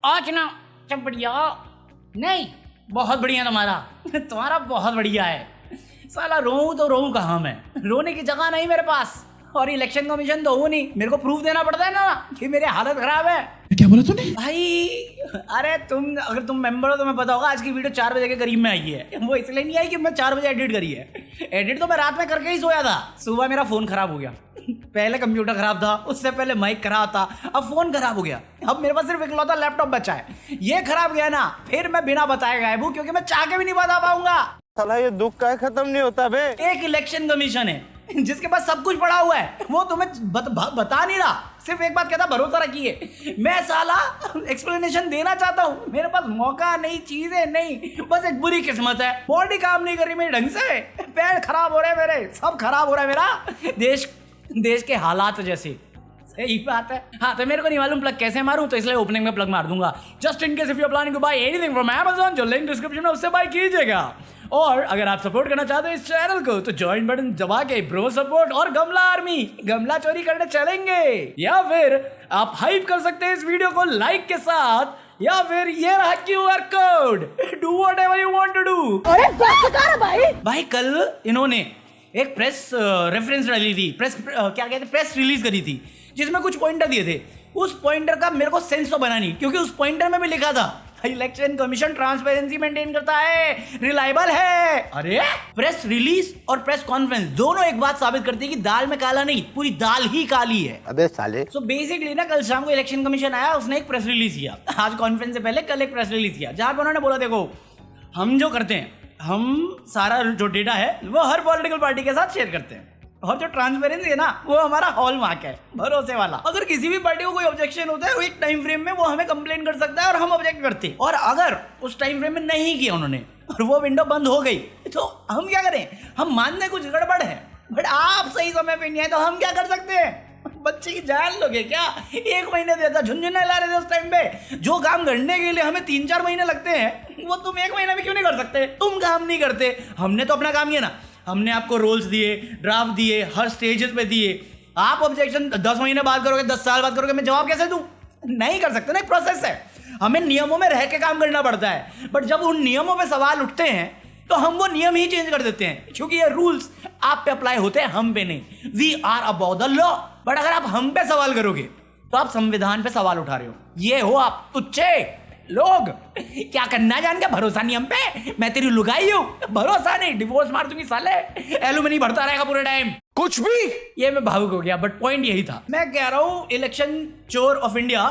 आज ना सब बढ़िया नहीं, बहुत बढ़िया तुम्हारा बहुत बढ़िया है। साला रोऊं तो रोऊं कहाँ मैं, रोने की जगह नहीं मेरे पास। और इलेक्शन कमीशन तो हूँ नहीं, मेरे को प्रूफ देना पड़ता है ना कि मेरी हालत खराब है। क्या बोला तूने भाई? अरे अगर तुम मेंबर हो तो मैं पता होगा आज की वीडियो 4 बजे के करीब में आई है। वो इसलिए नहीं आई कि मैं 4 बजे एडिट करी है। एडिट तो मैं रात में करके ही सोया था। सुबह मेरा फोन खराब हो गया, पहले कंप्यूटर खराब था, उससे पहले माइक खराब था, अब फोन खराब हो गया। अब मेरे पास सिर्फ इकलौता लैपटॉप बचा है। ये खराब गया ना, फिर मैं बिना बताए गायब हूँ, क्योंकि मैं चाह के भी नहीं बता पाऊंगा। साला ये दुख का खत्म नहीं होता बे। एक इलेक्शन कमीशन है जिसके पास सब कुछ पड़ा हुआ है, वो तुम्हें बता नहीं रहा। सिर्फ एक बात कहता, भरोसा रखिए। मैं साला एक्सप्लेनेशन देना चाहता हूँ, मेरे पास मौका नहीं, चीजें नहीं, बस एक बुरी किस्मत है। बॉडी काम नहीं कर रही मेरे ढंग से, पैर खराब हो रहे हैं मेरे, सब खराब हो रहा है मेरा। देश के हालात जैसे। सही बात है। हाँ, तो मेरे को नहीं मालूम प्लग कैसे मारूं, तो इसलिए ओपनिंग में प्लग मार दूंगा। Just in case if you planning to buy anything from Amazon, जो लिंक डिस्क्रिप्शन में उससे बाय कीजिएगा। और अगर आप सपोर्ट करना चाहते हो इस चैनल को, तो ज्वाइन बटन दबा के ब्रो सपोर्ट और गमला आर्मी गमला चोरी करने चलेंगे, या फिर आप हाइप कर सकते हैं इस वीडियो को लाइक के साथ, या फिर ये रहा QR code. Do whatever you want to do. अरे बस कर भाई कल इन्होंने एक प्रेस रेफरेंस डाली थी, प्रेस रिलीज करी थी, जिसमें कुछ पॉइंटर दिए थे। उस पॉइंटर का मेरे को सेंस तो बना नहीं, क्योंकि उस पॉइंटर में भी लिखा था इलेक्शन कमीशन ट्रांसपेरेंसी मेंटेन करता है, रिलायबल है। अरे प्रेस रिलीज और प्रेस कॉन्फ्रेंस दोनों एक बात साबित करती है कि दाल में काला नहीं, पूरी दाल ही काली है। अबे साले। सो बेसिकली ना, कल शाम को इलेक्शन कमीशन आया, उसने एक प्रेस रिलीज किया। आज कॉन्फ्रेंस से पहले कल एक प्रेस रिलीज किया, जहां पर उन्होंने बोला देखो, हम जो करते हैं, हम सारा जो डेटा है वो हर पॉलिटिकल पार्टी के साथ शेयर करते हैं, और जो ट्रांसपेरेंसी है ना, वो हमारा हॉलमार्क है, भरोसे वाला। अगर किसी भी पार्टी को कोई ऑब्जेक्शन होता है, वो एक टाइम फ्रेम में वो हमें कंप्लेन कर सकता है और हम ऑब्जेक्ट करते हैं। और अगर उस टाइम फ्रेम में नहीं किया उन्होंने और वो विंडो बंद हो गई, तो हम क्या करें? हम मानते हैं कुछ गड़बड़ है, बट आप सही समय पे नहीं आए, तो हम क्या कर सकते हैं? बच्चे की जान लोगे क्या? 1 महीने देता, झुंझुने ला रहे थे उस टाइम पे। जो काम करने के लिए हमें 3-4 महीने लगते हैं, वो तुम 1 महीना भी क्यों नहीं कर सकते? तुम काम नहीं करते, हमने तो अपना काम किया ना। हमने आपको रोल्स दिए, ड्राफ्ट दिए, हर स्टेजेस पे दिए। आप ऑब्जेक्शन 10 महीने बाद करोगे, 10 साल बाद करोगे, मैं जवाब कैसे दूं? नहीं कर सकते ना, एक प्रोसेस है, हमें नियमों में रह के काम करना पड़ता है। बट जब उन नियमों पे सवाल उठते हैं, तो हम वो नियम ही चेंज कर देते हैं, क्योंकि ये रूल्स आप पे अप्लाई होते हैं, हम पे नहीं। We are about the law. But अगर आप हम पे सवाल करोगे, तो आप संविधान पे सवाल उठा रहे हो। ये हो आप तुच्छे लोग। क्या करना जान के, भरोसा नहीं हम पे। मैं तेरी लुगाई हूं, भरोसा नहीं, डिवोर्स मार दूंगी साले, एलुमनी भरता रहेगा पूरे टाइम। कुछ भी। ये मैं भावुक हो गया, बट पॉइंट यही था। मैं कह रहा हूं, इलेक्शन चोर ऑफ इंडिया,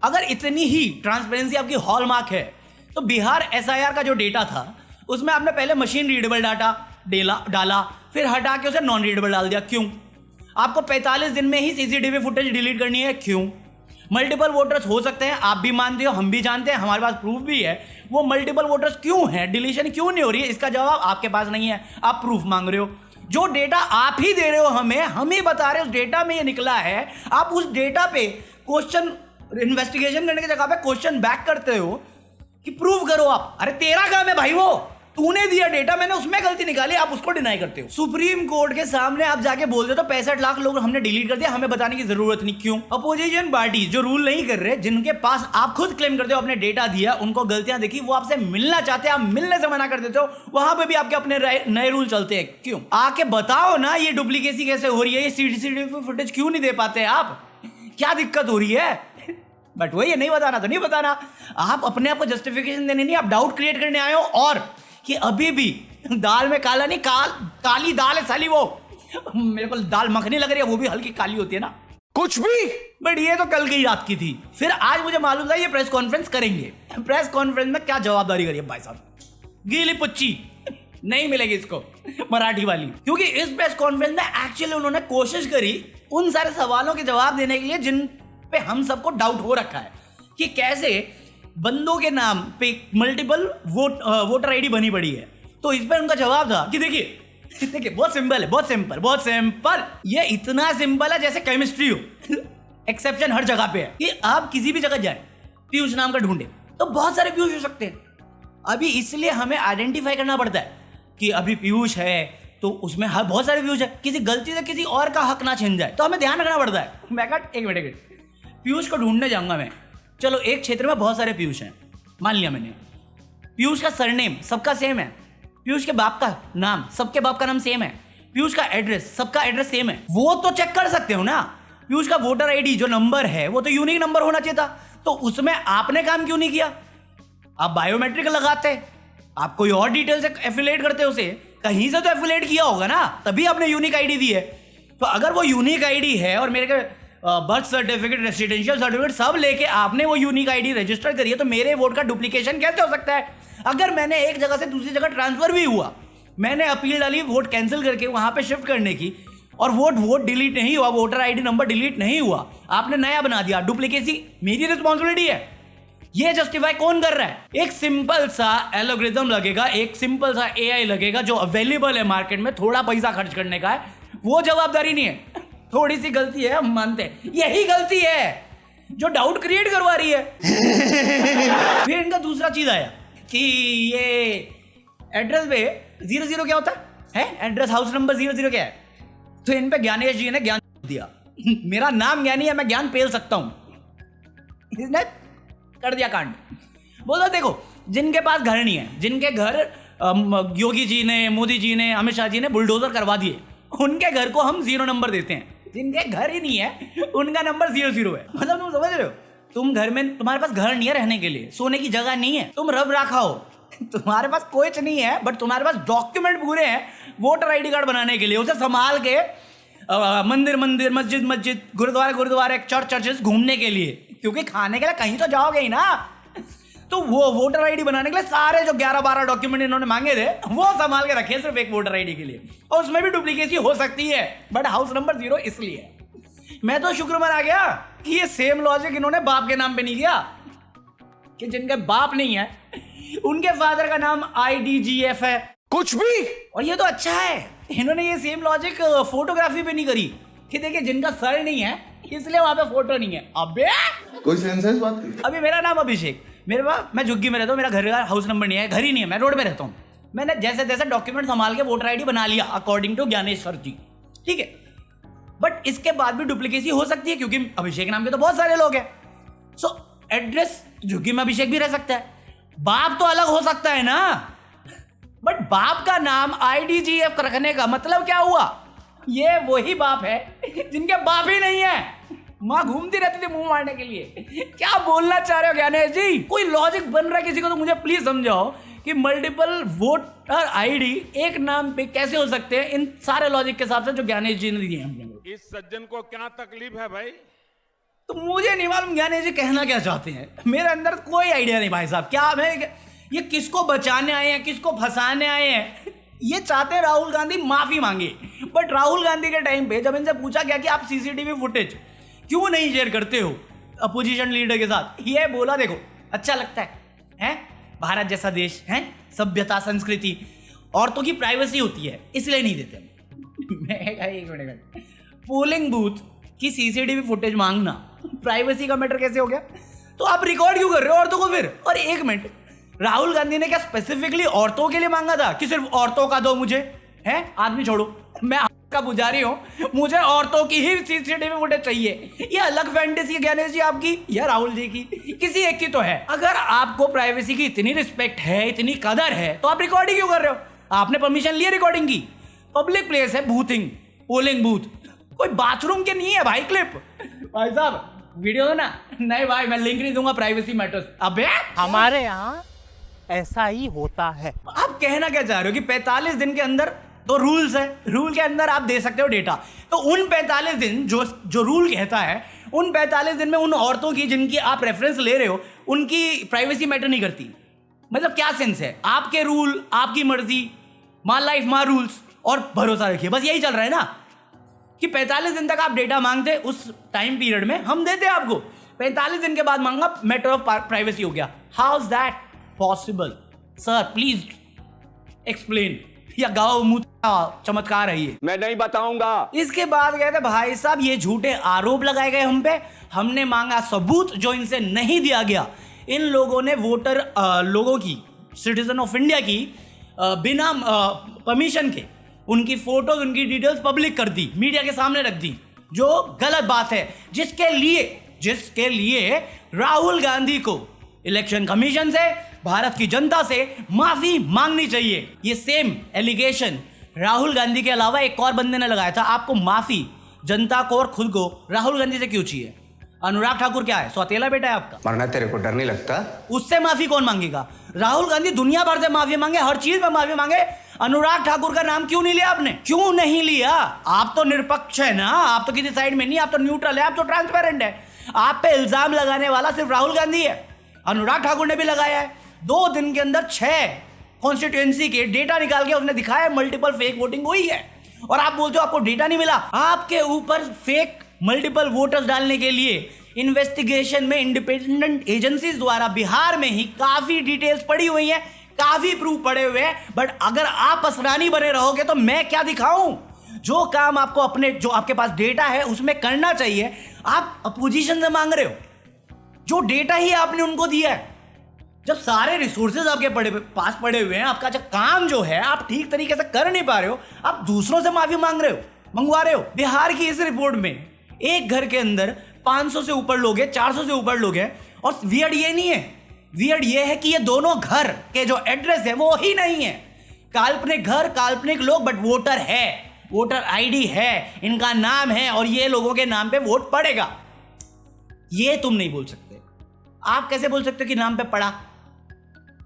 अगर इतनी ही ट्रांसपेरेंसी आपकी हॉलमार्क है, तो बिहार SIR का जो डेटा था, उसमें आपने पहले मशीन रीडेबल डाटा डाला, फिर हटा के उसे नॉन रीडेबल डाल दिया। क्यों? आपको 45 दिन में ही CCTV फुटेज डिलीट करनी है। क्यों? मल्टीपल वोटर्स हो सकते हैं, आप भी मानते हो, हम भी जानते हैं, हमारे पास प्रूफ भी है। वो मल्टीपल वोटर्स क्यों हैं, डिलीशन क्यों नहीं हो रही है, इसका जवाब आपके पास नहीं है। आप प्रूफ मांग रहे हो, जो डेटा आप ही दे रहे हो हमें, हम ही बता रहे हो उस डेटा में ये निकला है। आप उस डेटा पे क्वेश्चन इन्वेस्टिगेशन करने की जगह पे क्वेश्चन बैक करते हो कि प्रूव करो आप। अरे तेरा काम है भाई, वो तूने दिया डेटा, मैंने उसमें गलती निकाली, आप उसको डिनाई करते हो। सुप्रीम कोर्ट के सामने आप जाके बोल दो तो 65 लाख लोग हमने डिलीट कर दिया, हमें बताने की जरूरत नहीं। क्यों? अपोजिशन पार्टी जो रूल नहीं कर रहे, जिनके पास आप खुद क्लेम करते हो आपने डेटा दिया, उनको गलतियां देखी, वो आपसे मिलना चाहते हैं, आप मिलने से मना कर देते हो, वहां पे भी आपके अपने नए रूल चलते हैं। क्यों? आके बताओ ना, ये डुप्लीकेसी कैसे हो रही है, ये CCTV फुटेज क्यों नहीं दे पाते आप? क्या दिक्कत हो रही है? बट वही नहीं बताना, तो नहीं बताना। आप अपने आप को जस्टिफिकेशन देने नहीं, आप डाउट क्रिएट करने आए हो, और कि अभी भी दाल में काला नहीं, काली दाल है साली। वो मेरे को दाल मखनी लग रही है, वो भी हल्की काली होती है ना। कुछ भी। बट ये तो कल की रात की थी। फिर आज मुझे मालूम था ये प्रेस कॉन्फ्रेंस करेंगे। प्रेस कॉन्फ्रेंस में क्या जवाबदारी करिए भाई साहब, गीली पुच्ची नहीं मिलेगी इसको, मराठी वाली। क्योंकि इस प्रेस कॉन्फ्रेंस में एक्चुअली उन्होंने कोशिश करी उन सारे सवालों के जवाब देने के लिए जिन पे हम सबको डाउट हो रखा है, कि कैसे बंदों के नाम पे मल्टीपल वोटर ID बनी पड़ी है। तो इस पर उनका जवाब था कि देखिए बहुत सिंपल है, बहुत सिंपल। ये इतना सिंपल है जैसे केमिस्ट्री हो। एक्सेप्शन हर जगह पे है कि आप किसी भी जगह जाए, पीयूष नाम का ढूंढे, तो बहुत सारे पीयूष हो सकते हैं। अभी इसलिए हमें आइडेंटिफाई करना पड़ता है कि अभी पीयूष है, तो उसमें हर बहुत सारे पीयूष है, किसी गलती से किसी और का हक ना छिन जाए, तो हमें ध्यान रखना पड़ता है। मैं कहा एक मिनट, पीयूष को ढूंढने जाऊंगा मैं, चलो एक क्षेत्र में बहुत सारे पीयूष हैं, मान लिया मैंने। पीयूष का सरनेम सबका सेम है, पीयूष के बाप का नाम सबके बाप का नाम सेम है, पीयूष का एड्रेस सबका एड्रेस सेम है। वो तो चेक कर सकते हो ना। पीयूष का वोटर आईडी जो नंबर है वो तो यूनिक नंबर होना चाहिए था, तो उसमें आपने काम क्यों नहीं किया? आप बायोमेट्रिक लगाते, आप कोई और डिटेल से एफिलेट करते उसे, कहीं से तो एफिलेट किया होगा ना, तभी आपने यूनिक आईडी दी है। तो अगर वो यूनिक आईडी है और मेरे बर्थ सर्टिफिकेट, रेसिडेंशियल सर्टिफिकेट सब लेके आपने वो यूनिक आईडी रजिस्टर करी है, तो मेरे वोट का डुप्लीकेशन कैसे हो सकता है? अगर मैंने एक जगह से दूसरी जगह ट्रांसफर भी हुआ, मैंने अपील डाली वोट कैंसिल करके वहां पे शिफ्ट करने की, और वोट डिलीट नहीं हुआ, वोटर आईडी नंबर डिलीट नहीं हुआ, आपने नया बना दिया, डुप्लीकेसी मेरी रिस्पॉन्सिबिलिटी है। ये जस्टिफाई कौन कर रहा है? एक सिंपल सा एल्गोरिथम लगेगा, एक सिंपल सा एआई लगेगा जो अवेलेबल है मार्केट में, थोड़ा पैसा खर्च करने का है, वो जवाबदारी नहीं है। थोड़ी सी गलती है, हम मानते हैं, यही गलती है जो डाउट क्रिएट करवा रही है। फिर इनका दूसरा चीज आया कि ये एड्रेस पे 00 क्या होता है? एड्रेस हाउस नंबर 00 क्या है? तो इन पे ज्ञानेश जी ने ज्ञान दिया। मेरा नाम ज्ञानी है, मैं ज्ञान पेल सकता हूं। इसने कर दिया कांड। बोला देखो, जिनके पास घर नहीं है, जिनके घर योगी जी ने, मोदी जी ने, अमित शाह जी ने बुलडोजर करवा दिए, उनके घर को हम 0 नंबर देते हैं। जिनके घर ही नहीं है उनका नंबर 00 है। मतलब तुम समझ रहे हो? तुम घर में, तुम्हारे पास घर नहीं है रहने के लिए, सोने की जगह नहीं है, तुम रब रखा हो, तुम्हारे पास कोई नहीं है, बट तुम्हारे पास डॉक्यूमेंट पूरे हैं वोटर आईडी कार्ड बनाने के लिए, उसे संभाल के मंदिर, मस्जिद, गुरुद्वारे, चर्चेस घूमने के लिए, क्योंकि खाने के लिए कहीं तो जाओगे ही ना। तो वो वोटर आईडी बनाने के लिए सारे जो 11-12 डॉक्यूमेंट इन्होंने मांगे थे वो संभाल के रखे सिर्फ एक वोटर आईडी के लिए, और उसमें भी डुप्लीकेसी हो सकती है, बट हाउस नंबर 0 इसलिए। मैं तो शुक्र मना गया कि ये सेम लॉजिक इन्होंने बाप के नाम पे नहीं किया, कि जिनके बाप नहीं है उनके फादर का नाम IDGF है, कुछ भी। और ये तो अच्छा है, इन्होंने ये सेम लॉजिक फोटोग्राफी पे नहीं करी कि देखिए जिनका सर नहीं है इसलिए वहां पे फोटो नहीं है। अबे कोई सेंस है इस बात की? अभी मेरा नाम अभिषेक, मेरे पास, मैं झुग्गी में रहता हूँ, मेरा घर का हाउस नंबर नहीं है, घर ही नहीं है, मैं रोड पे रहता हूँ। मैंने जैसे जैसे डॉक्यूमेंट संभाल के वोटर आईडी बना लिया अकॉर्डिंग टू ज्ञानेश सर जी, ठीक है, बट इसके बाद भी डुप्लीकेसी हो सकती है क्योंकि अभिषेक नाम के तो बहुत सारे लोग हैं। सो एड्रेस झुग्गी में अभिषेक भी रह सकता है, बाप तो अलग हो सकता है ना, बट बाप का नाम IDGF रखने का मतलब क्या हुआ? ये वही बाप है जिनके बाप ही नहीं है, माँ घूमती रहती थी मुंह मारने के लिए। क्या बोलना चाह रहे हो ज्ञानेश जी? कोई लॉजिक बन रहा है किसी को तो मुझे प्लीज समझाओ कि मल्टीपल वोटर आईडी एक नाम पे कैसे हो सकते हैं इन सारे लॉजिक के हिसाब से जो ज्ञानेश जी ने दिए हैं। इस सज्जन को क्या तकलीफ है भाई? तो मुझे नहीं मालूम ज्ञानेश जी कहना क्या चाहते हैं, मेरे अंदर कोई आइडिया नहीं भाई साहब। क्या मैं ये किसको बचाने आए हैं, किसको फंसाने आए हैं? ये चाहते हैं राहुल गांधी माफी मांगे, बट राहुल गांधी के टाइम पे जब इनसे पूछा गया कि आप सीसीटीवी फुटेज क्यों नहीं शेयर करते हो अपोजिशन लीडर के साथ, ये बोला देखो अच्छा लगता है भारत जैसा देश है, सभ्यता, संस्कृति, औरतों की प्राइवेसी होती है इसलिए नहीं देते। मैं एक मिनट, पोलिंग बूथ की सीसीटीवी फुटेज मांगना प्राइवेसी का मैटर कैसे हो गया? तो आप रिकॉर्ड क्यों कर रहे हो औरतों को फिर? और एक मिनट, राहुल गांधी ने क्या स्पेसिफिकली औरतों के लिए मांगा था कि सिर्फ औरतों का दो मुझे? है आदमी छोड़ो, मैं का पुजारी हूं, मुझे औरतों की ही सीसीटीवी फुटेज चाहिए। ये अलग फैंटेसी है ज्ञानेश जी आपकी या राहुल जी की, किसी एक की तो है। अगर आपको प्राइवेसी की इतनी रिस्पेक्ट है, इतनी कदर है, तो आप रिकॉर्डिंग क्यों कर रहे हो? आपने परमिशन ली रिकॉर्डिंग की? पब्लिक प्लेस है, बूथिंग, पोलिंग बूथ, कोई बाथरूम के नहीं है भाई क्लिप। भाई साहब वीडियो दो ना। नहीं भाई मैं लिंक नहीं दूंगा, प्राइवेसी मैटर्स। अबे हमारे यहाँ ऐसा ही होता है। आप कहना क्या चाह रहे हो कि 45 दिन के अंदर तो रूल्स है, रूल के अंदर आप दे सकते हो डेटा, तो उन 45 दिन जो रूल कहता है, उन 45 दिन में उन औरतों की जिनकी आप रेफरेंस ले रहे हो उनकी प्राइवेसी मैटर नहीं करती? मतलब क्या सेंस है? आपके रूल, आपकी मर्जी, माँ लाइफ माँ रूल्स, और भरोसा रखिए, बस यही चल रहा है ना कि 45 दिन तक आप डेटा मांगते, उस टाइम पीरियड में हम देते आपको, 45 दिन के बाद मांगा, मैटर ऑफ प्राइवेसी हो गया। How is that possible sir? Please explain. या गाँव मुंह चमत्कार है ये? मैं नहीं बताऊंगा। इसके बाद कहते भाई साहब ये झूठे आरोप लगाए गए हम पे, हमने मांगा सबूत जो इनसे नहीं दिया गया। इन लोगों ने वोटर लोगों की, सिटीजन ऑफ इंडिया की बिना परमिशन के उनकी फोटोज, उनकी डिटेल्स पब्लिक कर दी, मीडिया के सामने रख दी, जो गलत बात है, जिसके लिए जिसके लिए राहुल गांधी को इलेक्शन कमीशन से, भारत की जनता से माफी मांगनी चाहिए। ये सेम एलिगेशन राहुल गांधी के अलावा एक और बंदे ने लगाया था। आपको माफी जनता को और खुद को राहुल गांधी से क्यों चाहिए? अनुराग ठाकुर क्या है, सौतेला बेटा है आपका? मरना तेरे को डर नहीं लगता? उससे माफी कौन मांगेगा? राहुल गांधी दुनिया भर से माफी मांगे, हर चीज में माफी मांगे। अनुराग ठाकुर का नाम क्यों नहीं लिया आपने? क्यों नहीं लिया? आप तो निरपक्ष है ना, आप तो किसी साइड में नहीं, आप तो न्यूट्रल है, आप तो ट्रांसपेरेंट है। आप पे इल्जाम लगाने वाला सिर्फ राहुल गांधी है। अनुराग ठाकुर ने भी लगाया है। 2 दिन के अंदर 6 कॉन्स्टिट्यूएंसी के डेटा निकाल के उसने दिखाया है मल्टीपल फेक वोटिंग हुई है, और आप बोलते हो आपको डेटा नहीं मिला। आपके ऊपर फेक मल्टीपल वोटर्स डालने के लिए इन्वेस्टिगेशन में इंडिपेंडेंट एजेंसीज द्वारा बिहार में ही काफी डिटेल्स पड़ी हुई हैं, काफी प्रूफ पड़े हुए हैं। बट अगर आप असरानी बने रहोगे तो मैं क्या दिखाऊं? जो काम आपको अपने, जो आपके पास डेटा है उसमें करना चाहिए, आप अपोजिशन से मांग रहे हो। जो डेटा ही आपने उनको दिया है, जब सारे रिसोर्सेज आपके पास पड़े हुए हैं, आपका जो काम जो है आप ठीक तरीके से कर नहीं पा रहे हो, आप दूसरों से माफी मांग रहे हो, मंगवा रहे हो। बिहार की इस रिपोर्ट में एक घर के अंदर 500 से ऊपर लोग हैं, 400 से ऊपर लोग हैं, और वियर्ड ये नहीं है, वियर्ड ये है कि ये दोनों घर के जो एड्रेस है वो ही नहीं है। काल्पनिक घर, काल्पनिक लोग, बट वोटर है, वोटर आईडी है, इनका नाम है, और ये लोगों के नाम पे वोट पड़ेगा। ये तुम नहीं बोल सकते। आप कैसे बोल सकते हो कि नाम पे पड़ा?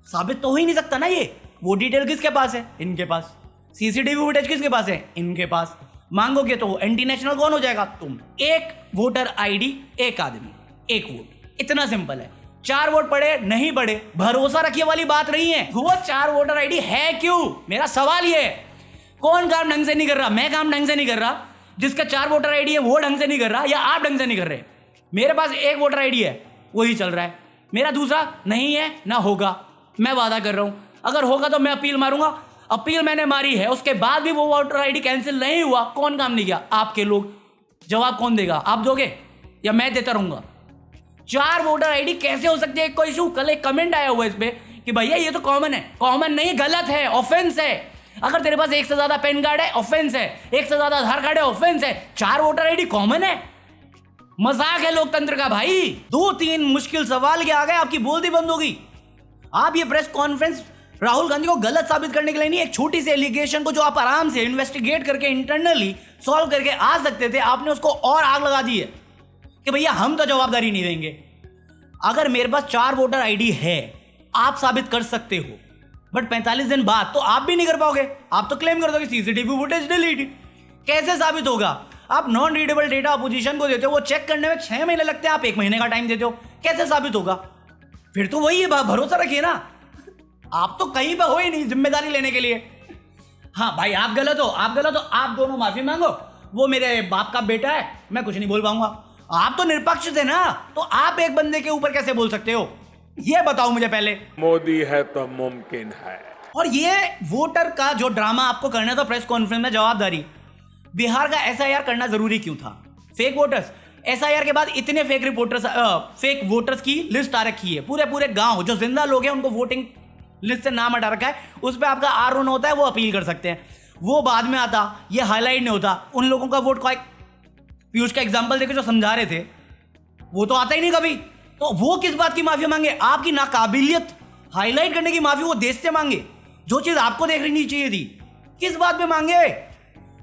साबित तो हो ही नहीं सकता ना। ये वो डिटेल किसके पास है? इनके पास। सीसीटीवी फुटेज किसके पास है? इनके पास। मांगोगे तो एंटी नेशनल कौन हो जाएगा? तुम। एक वोटर आईडी, एक आदमी, एक वोट, इतना सिंपल है। 4 वोट पड़े नहीं पड़े, भरोसा रखिए वाली बात नहीं है। वो 4 वोटर आईडी है क्यों? मेरा सवाल ये है, कौन काम ढंग से नहीं कर रहा? मैं काम ढंग से नहीं कर रहा? जिसका 4 वोटर आईडी है वो ढंग से नहीं कर रहा, या आप ढंग से नहीं कर रहे? मेरे पास 1 वोटर आईडी है, वही चल रहा है। मेरा दूसरा नहीं है, ना होगा। मैं वादा कर रहा हूं, अगर होगा तो मैं अपील मारूंगा। अपील मैंने मारी है, उसके बाद भी वो वोटर आईडी कैंसिल नहीं हुआ। कौन काम नहीं किया? आपके लोग। जवाब कौन देगा? आप दोगे या मैं देता रहूंगा? 4 वोटर आईडी कैसे हो सकती है? कोई इशू? कल एक कमेंट आया हुआ इस पे कि भैया ये तो कॉमन है। कॉमन नहीं, गलत है, ऑफेंस है। अगर तेरे पास 1 से ज्यादा पैन कार्ड है, ऑफेंस है। 1 से ज्यादा आधार कार्ड है, ऑफेंस है। 4 वोटर आईडी कॉमन है? मजाक है लोकतंत्र का भाई। 2-3 मुश्किल सवाल के आ गए, आपकी बोलती बंद होगी। आप ये प्रेस कॉन्फ्रेंस राहुल गांधी को गलत साबित करने के लिए नहीं, एक छोटी सी एलिगेशन को जो आप आराम से इन्वेस्टिगेट करके इंटरनली सॉल्व करके आ सकते थे, आपने उसको और आग लगा दी है कि भैया हम तो जवाबदारी नहीं देंगे। अगर मेरे पास 4 वोटर आईडी है, आप साबित कर सकते हो, बट 45 दिन बाद तो आप भी नहीं कर पाओगे। आप तो क्लेम कर दोगे सीसीटीवी फुटेज डिलीट। कैसे साबित होगा? आप नॉन रीडेबल डेटा अपोजिशन को देते हो, वो चेक करने में 6 महीने लगते हैं, आप 1 महीने का टाइम देते हो। कैसे साबित होगा? फिर तो वही है, भरोसा रखिए ना। आप तो कहीं पर हो ही नहीं जिम्मेदारी लेने के लिए। हाँ भाई, आप गलत हो, आप गलत हो, आप दोनों माफी मांगो। वो मेरे बाप का बेटा है, मैं कुछ नहीं बोल पाऊंगा। आप तो निरपक्ष थे ना, तो आप एक बंदे के ऊपर कैसे बोल सकते हो? ये बताओ मुझे पहले। मोदी है तो मुमकिन है। और ये वोटर का जो ड्रामा आपको करना था प्रेस कॉन्फ्रेंस में, जवाबदारी। बिहार का एसआईआर करना जरूरी क्यों था? फेक वोटर्स, एसआईआर के बाद इतने फेक वोटर्स की लिस्ट आ रखी है। पूरे गांव जो जिंदा लोग हैं उनको वोटिंग लिस्ट से नाम हटा रखा है। उस पर आपका R1 होता है, वो अपील कर सकते हैं। वो बाद में आता, ये हाईलाइट नहीं होता। उन लोगों का वोट का, पीयूष का एग्जाम्पल देखे जो समझा रहे थे, वो तो आता ही नहीं कभी। तो वो किस बात की माफी मांगे? आपकी नाकाबिलियत हाईलाइट करने की माफी वो देश से मांगे, जो चीज आपको देखनी चाहिए थी। किस बात पे मांगे?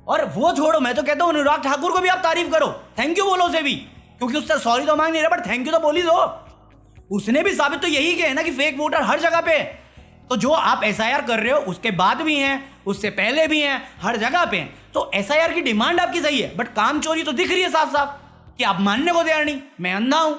और वो छोड़ो, मैं तो कहता हूं अनुराग ठाकुर को भी आप तारीफ करो, थैंक यू बोलो उसे भी, क्योंकि उससे सॉरी तो मांग नहीं रहा, बट थैंक यू तो बोली दो। उसने भी साबित तो यही किया है ना कि फेक वोटर हर जगह पे है। तो जो आप एसआईआर कर रहे हो उसके बाद भी हैं, उससे पहले भी हैं, हर जगह पे हैं। तो एसआईआर की डिमांड आपकी सही है, बट काम चोरी तो दिख रही है साफ साफ कि आप मानने को तैयार नहीं। मैं अंधा हूं।